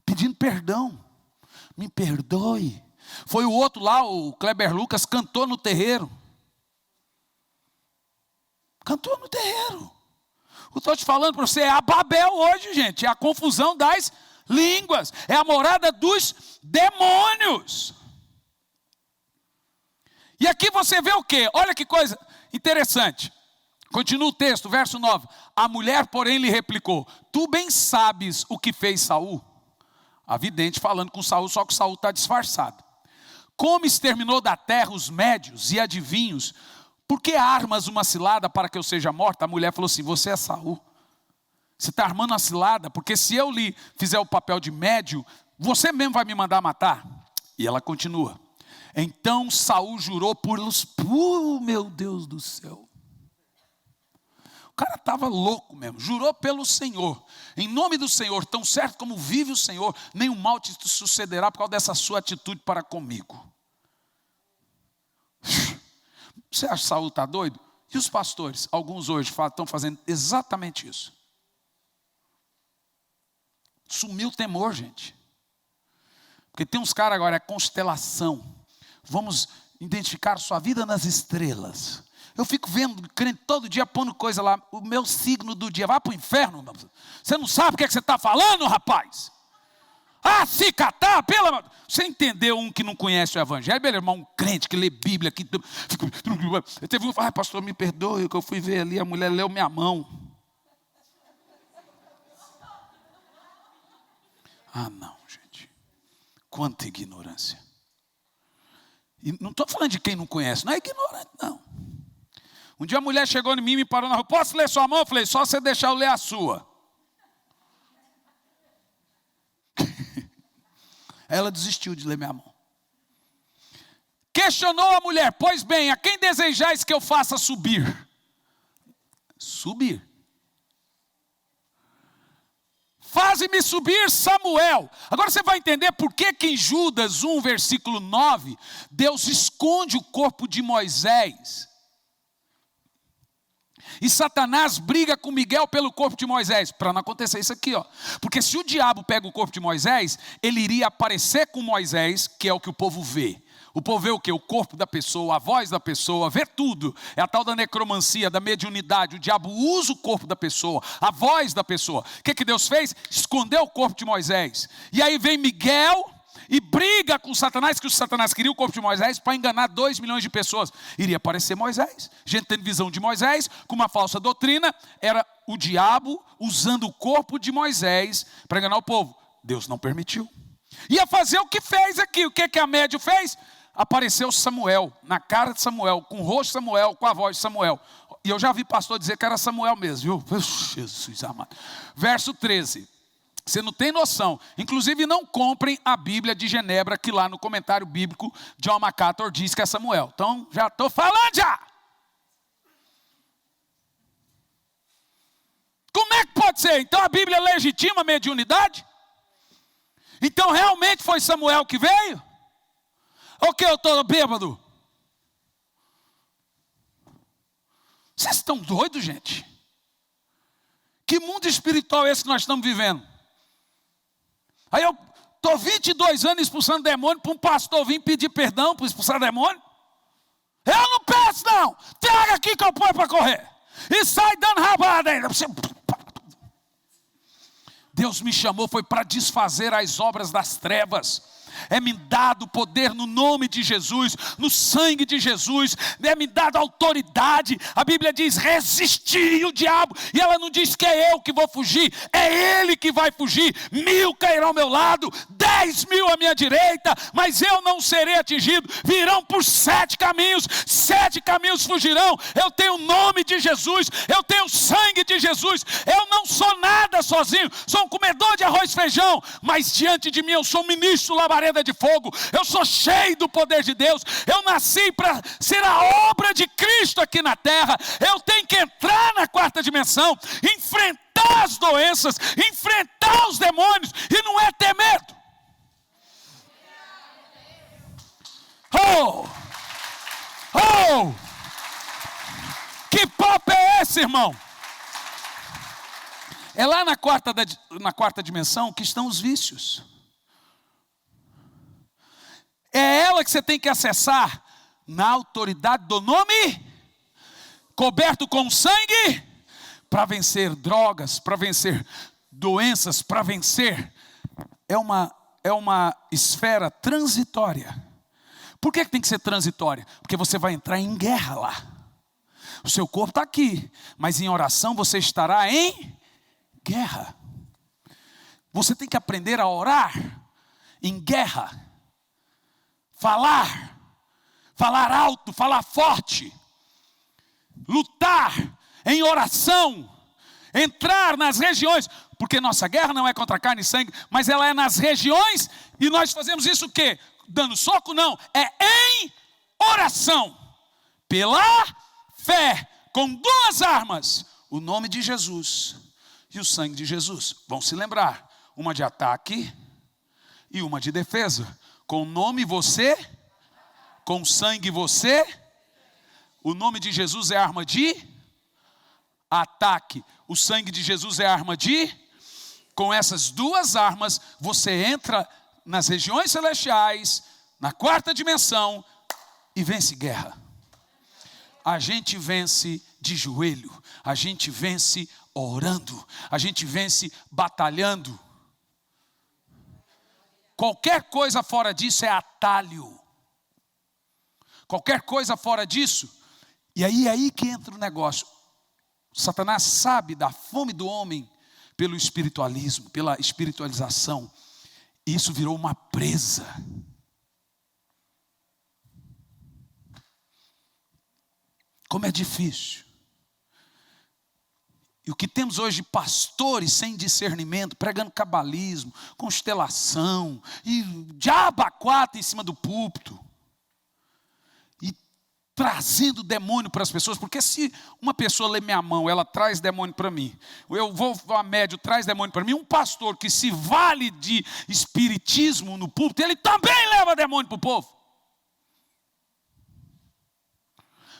Pedindo perdão. Me perdoe. Foi o outro lá, o Kleber Lucas, cantou no terreiro. Cantou no terreiro. Eu estou te falando para você, é a Babel hoje, gente. É a confusão das línguas. É a morada dos demônios. E aqui você vê o quê? Olha que coisa interessante. Continua o texto, verso 9. A mulher, porém, lhe replicou: tu bem sabes o que fez Saul. A vidente falando com Saul, só que Saul está disfarçado. Como exterminou da terra os médios e adivinhos, por que armas uma cilada para que eu seja morta? A mulher falou assim: você é Saul. Você está armando uma cilada, porque se eu lhe fizer o papel de médio, você mesmo vai me mandar matar. E ela continua. Então Saul jurou meu Deus do céu. O cara estava louco mesmo, jurou pelo Senhor, em nome do Senhor, tão certo como vive o Senhor, nenhum mal te sucederá por causa dessa sua atitude para comigo. Você acha que Saul está doido? E os pastores, alguns hoje estão fazendo exatamente isso. Sumiu o temor, gente. Porque tem uns caras agora, é constelação. Vamos identificar sua vida nas estrelas. Eu fico vendo, crente todo dia pondo coisa lá, o meu signo do dia. Vai para o inferno, você não sabe o que, é que você está falando, rapaz. Ah, se catar, pela... Você entendeu um que não conhece o evangelho? Beleza, irmão, um crente que lê Bíblia. Teve um que falou: pastor, me perdoe, que eu fui ver ali, a mulher leu minha mão. Ah, não, gente. Quanta ignorância. E não estou falando de quem não conhece, não é ignorante, não. Um dia a mulher chegou em mim e me parou na rua: posso ler sua mão? Eu falei: só você deixar eu ler a sua. Ela desistiu de ler minha mão. Questionou a mulher: pois bem, a quem desejais que eu faça subir? Subir. Faze-me subir Samuel. Agora você vai entender por que em Judas 1, versículo 9, Deus esconde o corpo de Moisés. E Satanás briga com Miguel pelo corpo de Moisés. Para não acontecer isso aqui, ó. Porque se o diabo pega o corpo de Moisés, ele iria aparecer com Moisés, que é o que o povo vê. O povo vê o quê? O corpo da pessoa, a voz da pessoa, vê tudo. É a tal da necromancia, da mediunidade. O diabo usa o corpo da pessoa, a voz da pessoa. O que Deus fez? Escondeu o corpo de Moisés. E aí vem Miguel e briga com Satanás, que o Satanás queria o corpo de Moisés para enganar 2 milhões de pessoas. Iria aparecer Moisés, gente tendo visão de Moisés, com uma falsa doutrina. Era o diabo usando o corpo de Moisés para enganar o povo. Deus não permitiu. Ia fazer o que fez aqui. O que a médio fez? Apareceu Samuel, na cara de Samuel, com o rosto de Samuel, com a voz de Samuel. E eu já vi pastor dizer que era Samuel mesmo, viu? Jesus amado. Verso 13. Você não tem noção. Inclusive não comprem a Bíblia de Genebra, que lá no comentário bíblico, John MacArthur diz que é Samuel. Então já estou falando já. Como é que pode ser? Então a Bíblia legitima a mediunidade? Então realmente foi Samuel que veio? Ou que eu estou bêbado? Vocês estão doidos, gente? Que mundo espiritual é esse que nós estamos vivendo? Aí eu estou 22 anos expulsando demônio para um pastor vir pedir perdão para expulsar demônio? Eu não peço não. Traga aqui que eu ponho para correr. E sai dando rabada ainda. Deus me chamou foi para desfazer as obras das trevas. É-me dado poder no nome de Jesus, no sangue de Jesus, é-me dado autoridade. A Bíblia diz: resistir o diabo, e ela não diz que é eu que vou fugir, é ele que vai fugir. 1000 cairão ao meu lado, 10.000 à minha direita, mas eu não serei atingido. Virão por 7 caminhos, 7 caminhos fugirão. Eu tenho o nome de Jesus, eu tenho o sangue de Jesus. Eu não sou nada sozinho, sou um comedor de arroz e feijão, mas diante de mim eu sou um ministro labareda de fogo. Eu sou cheio do poder de Deus. Eu nasci para ser a obra de Cristo aqui na terra. Eu tenho que entrar na 4ª dimensão, enfrentar as doenças, enfrentar os demônios, e não é ter medo. Que papo é esse, irmão? É lá na 4ª dimensão que estão os vícios. É ela que você tem que acessar na autoridade do nome, coberto com sangue, para vencer drogas, para vencer doenças, para vencer, é uma esfera transitória. Por que tem que ser transitória? Porque você vai entrar em guerra lá. O seu corpo está aqui, mas em oração você estará em guerra. Você tem que aprender a orar em guerra. Falar alto, falar forte. Lutar em oração. Entrar nas regiões. Porque nossa guerra não é contra carne e sangue, mas ela é nas regiões. E nós fazemos isso o quê? Dando soco? Não. É em oração. Pela fé. Com duas armas. O nome de Jesus e o sangue de Jesus. Vão se lembrar. Uma de ataque e uma de defesa. Com o nome você, com o sangue você. O nome de Jesus é arma de ataque. O sangue de Jesus é arma de... Com essas duas armas, você entra nas regiões celestiais, na quarta dimensão, e vence guerra. A gente vence de joelho, a gente vence orando, a gente vence batalhando. Qualquer coisa fora disso é atalho. Qualquer coisa fora disso, e aí é aí que entra o negócio. Satanás sabe da fome do homem pelo espiritualismo, pela espiritualização. E isso virou uma presa. Como é difícil. E o que temos hoje de pastores sem discernimento, pregando cabalismo, constelação, e diabo a quatro em cima do púlpito. E trazendo demônio para as pessoas, porque se uma pessoa lê minha mão, ela traz demônio para mim. Eu vou a médio, traz demônio para mim. Um pastor que se vale de espiritismo no púlpito, ele também leva demônio para o povo.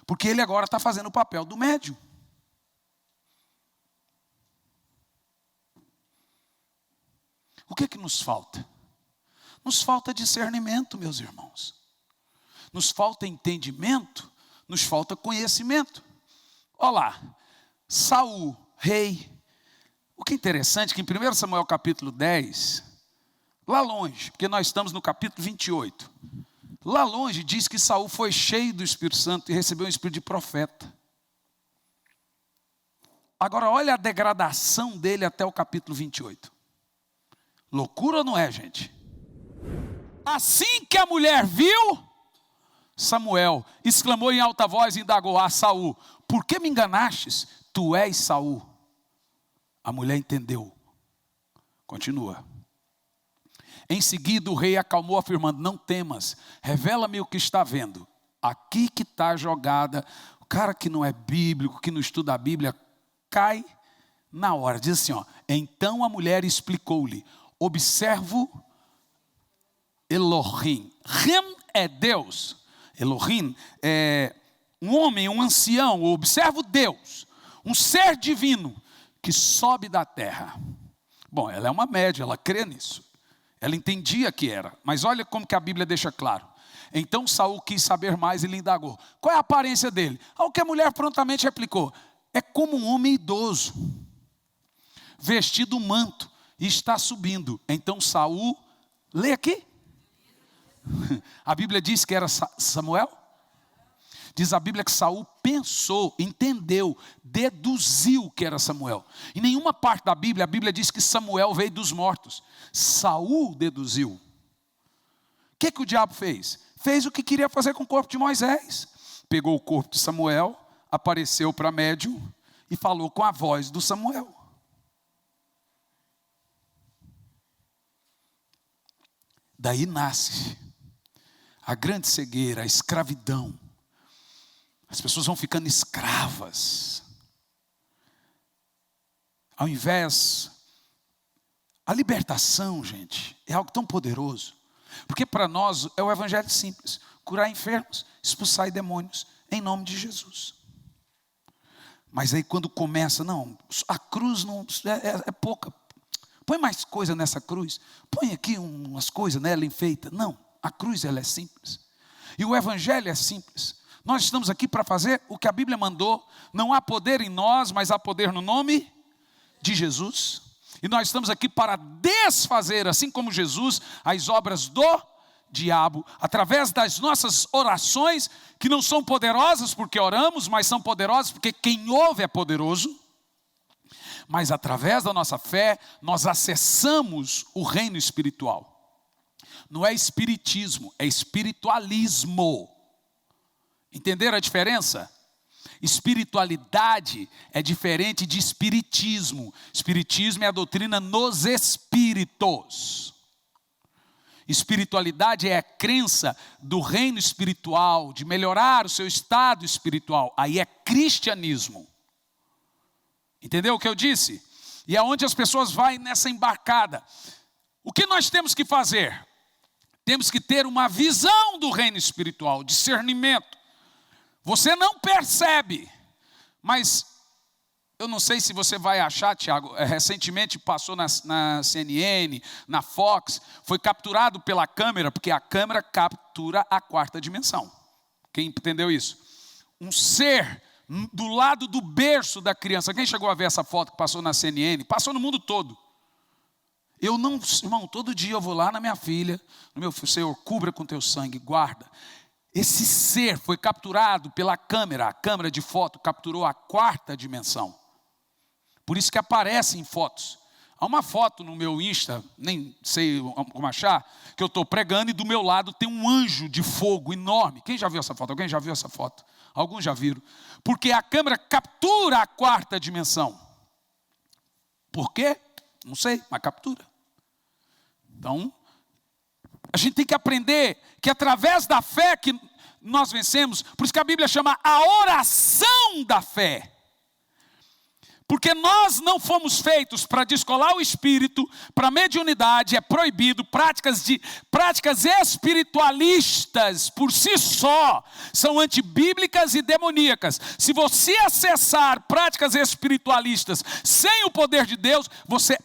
Porque ele agora está fazendo o papel do médium. O que nos falta? Nos falta discernimento, meus irmãos. Nos falta entendimento, nos falta conhecimento. Olha lá, Saul, rei. O que é interessante é que em 1 Samuel capítulo 10, lá longe, porque nós estamos no capítulo 28, lá longe diz que Saul foi cheio do Espírito Santo e recebeu um espírito de profeta. Agora olha a degradação dele até o capítulo 28. Loucura ou não é, gente? Assim que a mulher viu, Samuel exclamou em alta voz e indagou a Saul: por que me enganastes? Tu és Saul. A mulher entendeu. Continua. Em seguida o rei acalmou, afirmando: não temas, revela-me o que está vendo. Aqui que está jogada. O cara que não é bíblico, que não estuda a Bíblia, cai na hora. Diz assim, ó: então a mulher explicou-lhe: observo Elohim. Rem é Deus. Elohim é um homem, um ancião. Observo Deus, um ser divino que sobe da terra. Bom, ela é uma média, ela crê nisso. Ela entendia que era. Mas olha como que a Bíblia deixa claro. Então Saul quis saber mais e lhe indagou: qual é a aparência dele? Ao que a mulher prontamente replicou: é como um homem idoso, vestido um manto, e está subindo. Então Saul, lê aqui. A Bíblia diz que era Samuel. Diz a Bíblia que Saul pensou, entendeu, deduziu que era Samuel. Em nenhuma parte da Bíblia, a Bíblia diz que Samuel veio dos mortos. Saul deduziu. O que o diabo fez? Fez o que queria fazer com o corpo de Moisés. Pegou o corpo de Samuel, apareceu para médium e falou com a voz do Samuel. Daí nasce a grande cegueira, a escravidão. As pessoas vão ficando escravas. Ao invés... A libertação, gente, é algo tão poderoso. Porque para nós é o evangelho simples: curar enfermos, expulsar demônios, em nome de Jesus. Mas aí quando começa, não, a cruz não é pouca. Põe mais coisa nessa cruz. Põe aqui umas coisas nela enfeita. Não, a cruz ela é simples. E o evangelho é simples. Nós estamos aqui para fazer o que a Bíblia mandou. Não há poder em nós, mas há poder no nome de Jesus. E nós estamos aqui para desfazer, assim como Jesus, as obras do diabo, através das nossas orações, que não são poderosas porque oramos, mas são poderosas porque quem ouve é poderoso. Mas através da nossa fé, nós acessamos o reino espiritual. Não é espiritismo, é espiritualismo. Entenderam a diferença? Espiritualidade é diferente de espiritismo. Espiritismo é a doutrina nos espíritos. Espiritualidade é a crença do reino espiritual, de melhorar o seu estado espiritual. Aí é cristianismo. Entendeu o que eu disse? E é onde as pessoas vão nessa embarcada. O que nós temos que fazer? Temos que ter uma visão do reino espiritual, discernimento. Você não percebe, mas eu não sei se você vai achar, Tiago, recentemente passou na CNN, na Fox, foi capturado pela câmera, porque a câmera captura a quarta dimensão. Quem entendeu isso? Um ser do lado do berço da criança. Quem chegou a ver essa foto que passou na CNN? Passou no mundo todo. Eu não, irmão, todo dia eu vou lá na minha filha, no meu filho, Senhor, cubra com teu sangue, guarda. Esse ser foi capturado pela câmera, a câmera de foto capturou a quarta dimensão. Por isso que aparece em fotos. Há uma foto no meu Insta, nem sei como achar, que eu estou pregando e do meu lado tem um anjo de fogo enorme. Quem já viu essa foto? Alguém já viu essa foto? Alguns já viram. Porque a câmera captura a quarta dimensão. Por quê? Não sei, mas captura. Então, a gente tem que aprender que através da fé que nós vencemos, por isso que a Bíblia chama a oração da fé. Porque nós não fomos feitos para descolar o espírito, para mediunidade, é proibido. Práticas espiritualistas por si só são antibíblicas e demoníacas. Se você acessar práticas espiritualistas sem o poder de Deus, você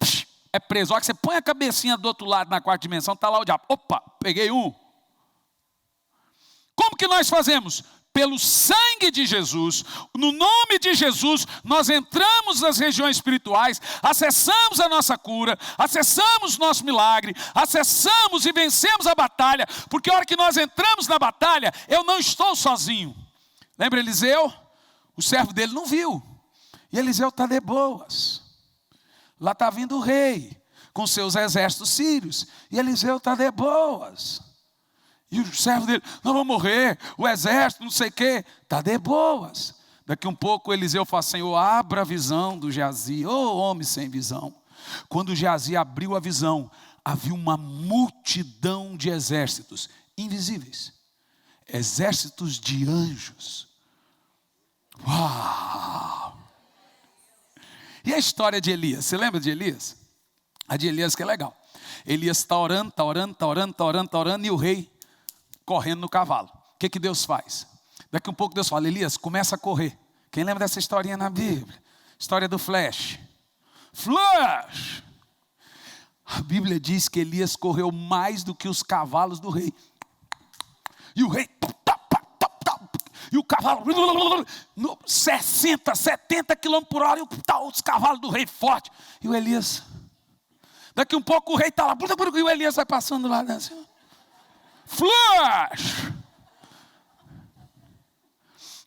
é preso. Olha que você põe a cabecinha do outro lado na quarta dimensão, está lá o diabo. Opa, peguei um. Como que nós fazemos? Pelo sangue de Jesus, no nome de Jesus, nós entramos nas regiões espirituais, acessamos a nossa cura, acessamos nosso milagre, acessamos e vencemos a batalha, porque a hora que nós entramos na batalha, eu não estou sozinho. Lembra Eliseu? O servo dele não viu, e Eliseu está de boas. Lá está vindo o rei, com seus exércitos sírios, e Eliseu está de boas. E o servo dele, nós vamos morrer, o exército, não sei o quê, está de boas. Daqui um pouco Eliseu fala, Senhor, abra a visão do Geazi, homem sem visão. Quando Geazi abriu a visão, havia uma multidão de exércitos invisíveis. Exércitos de anjos. Uau! E a história de Elias, você lembra de Elias? A de Elias que é legal. Elias está orando, e o rei correndo no cavalo. O que Deus faz? Daqui um pouco Deus fala, Elias, começa a correr. Quem lembra dessa historinha na Bíblia? História do Flash. Flash! A Bíblia diz que Elias correu mais do que os cavalos do rei. E o rei, e o cavalo, 60, 70 km por hora, e os cavalos do rei forte. E o Elias, daqui um pouco o rei está lá, e o Elias vai passando lá, assim, flash!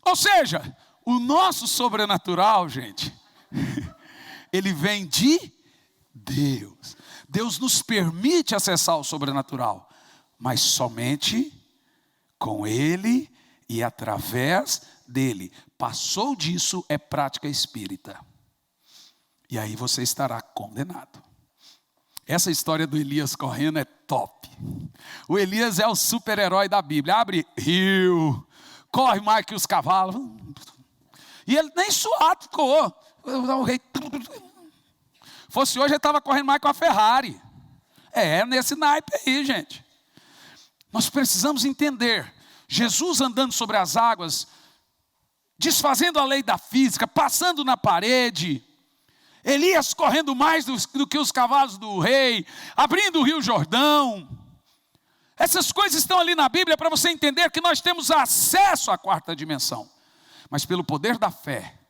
Ou seja, o nosso sobrenatural, gente, ele vem de Deus. Deus nos permite acessar o sobrenatural, mas somente com Ele e através dele. Passou disso é prática espírita. E aí você estará condenado. Essa história do Elias correndo é top. O Elias é o super-herói da Bíblia. Abre rio, corre mais que os cavalos. E ele nem suado ficou. O rei, fosse hoje ele estava correndo mais com a Ferrari. É nesse naipe aí, gente. Nós precisamos entender. Jesus andando sobre as águas, desfazendo a lei da física, passando na parede. Elias correndo mais do que os cavalos do rei, abrindo o rio Jordão. Essas coisas estão ali na Bíblia para você entender que nós temos acesso à quarta dimensão. Mas pelo poder da fé,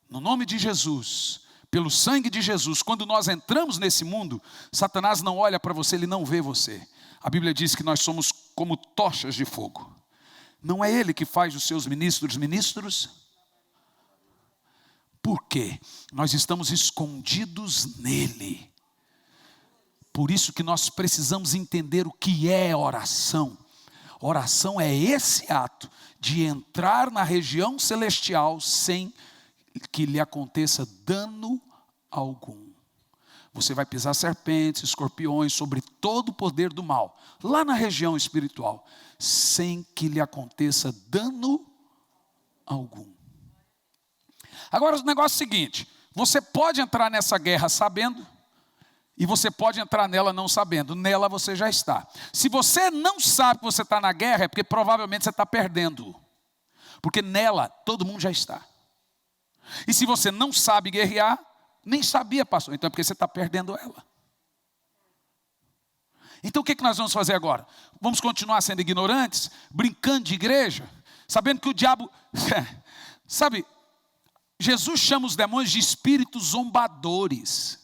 no nome de Jesus, pelo sangue de Jesus, quando nós entramos nesse mundo, Satanás não olha para você, ele não vê você. A Bíblia diz que nós somos como tochas de fogo. Não é ele que faz os seus ministros? Por quê? Nós estamos escondidos nele. Por isso que nós precisamos entender o que é oração. Oração é esse ato de entrar na região celestial sem que lhe aconteça dano algum. Você vai pisar serpentes, escorpiões, sobre todo o poder do mal, lá na região espiritual, sem que lhe aconteça dano algum. Agora o negócio é o seguinte, você pode entrar nessa guerra sabendo, e você pode entrar nela não sabendo, nela você já está. Se você não sabe que você está na guerra, é porque provavelmente você está perdendo, porque nela todo mundo já está. E se você não sabe guerrear, nem sabia, pastor, então é porque você está perdendo ela. Então o que nós vamos fazer agora? Vamos continuar sendo ignorantes, brincando de igreja, sabendo que o diabo, sabe, Jesus chama os demônios de espíritos zombadores.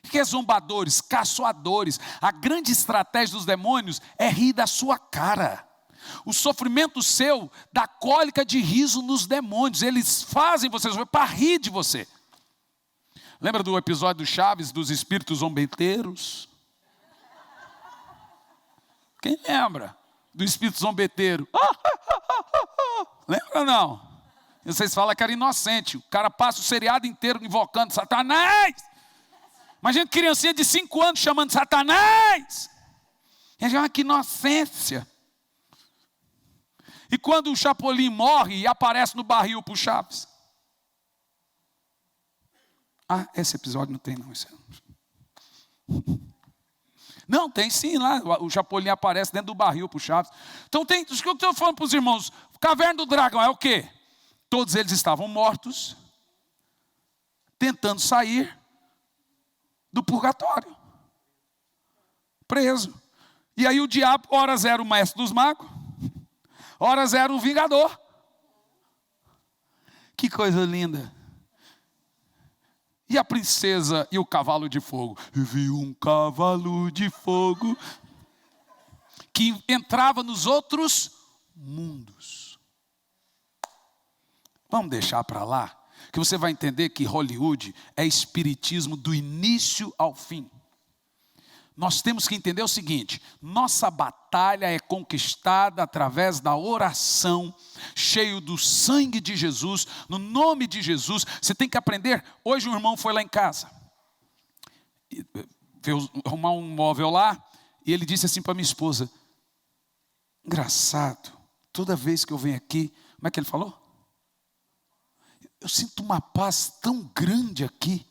O que é zombadores? Caçoadores. A grande estratégia dos demônios é rir da sua cara. O sofrimento seu dá cólica de riso nos demônios. Eles fazem você sofrer para rir de você. Lembra do episódio do Chaves, dos espíritos zombeteiros? Quem lembra do espírito zombeteiro? Lembra ou não? E vocês falam que era inocente. O cara passa o seriado inteiro invocando Satanás. Imagina criancinha de 5 anos chamando Satanás. E a gente fala, que inocência. E quando o Chapolin morre e aparece no barril para o Chaves? Ah, esse episódio não tem não. Não, tem sim lá. O Chapolin aparece dentro do barril para o Chaves. Então tem, isso que eu estou falando para os irmãos. Caverna do Dragão é o quê? Todos eles estavam mortos, tentando sair do purgatório, preso. E aí o diabo, horas era o mestre dos magos, horas era o vingador. Que coisa linda. E a princesa e o cavalo de fogo? Eu vi um cavalo de fogo que entrava nos outros mundos. Vamos deixar para lá, que você vai entender que Hollywood é espiritismo do início ao fim. Nós temos que entender o seguinte, nossa batalha é conquistada através da oração, cheio do sangue de Jesus, no nome de Jesus. Você tem que aprender. Hoje um irmão foi lá em casa, veio arrumar um móvel lá, e ele disse assim para minha esposa, engraçado, toda vez que eu venho aqui, como é que ele falou? Eu sinto uma paz tão grande aqui.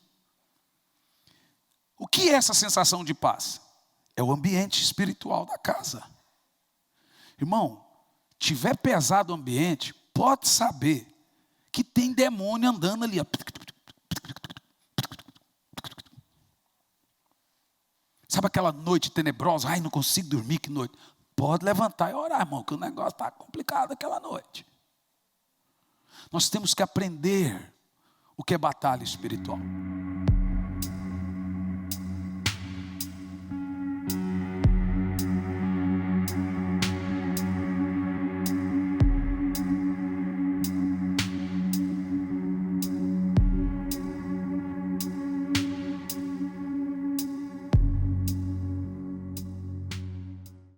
O que é essa sensação de paz? É o ambiente espiritual da casa. Irmão, tiver pesado o ambiente, pode saber que tem demônio andando ali. Sabe aquela noite tenebrosa? Ai, não consigo dormir, que noite. Pode levantar e orar, irmão, que o negócio está complicado aquela noite. Nós temos que aprender o que é batalha espiritual.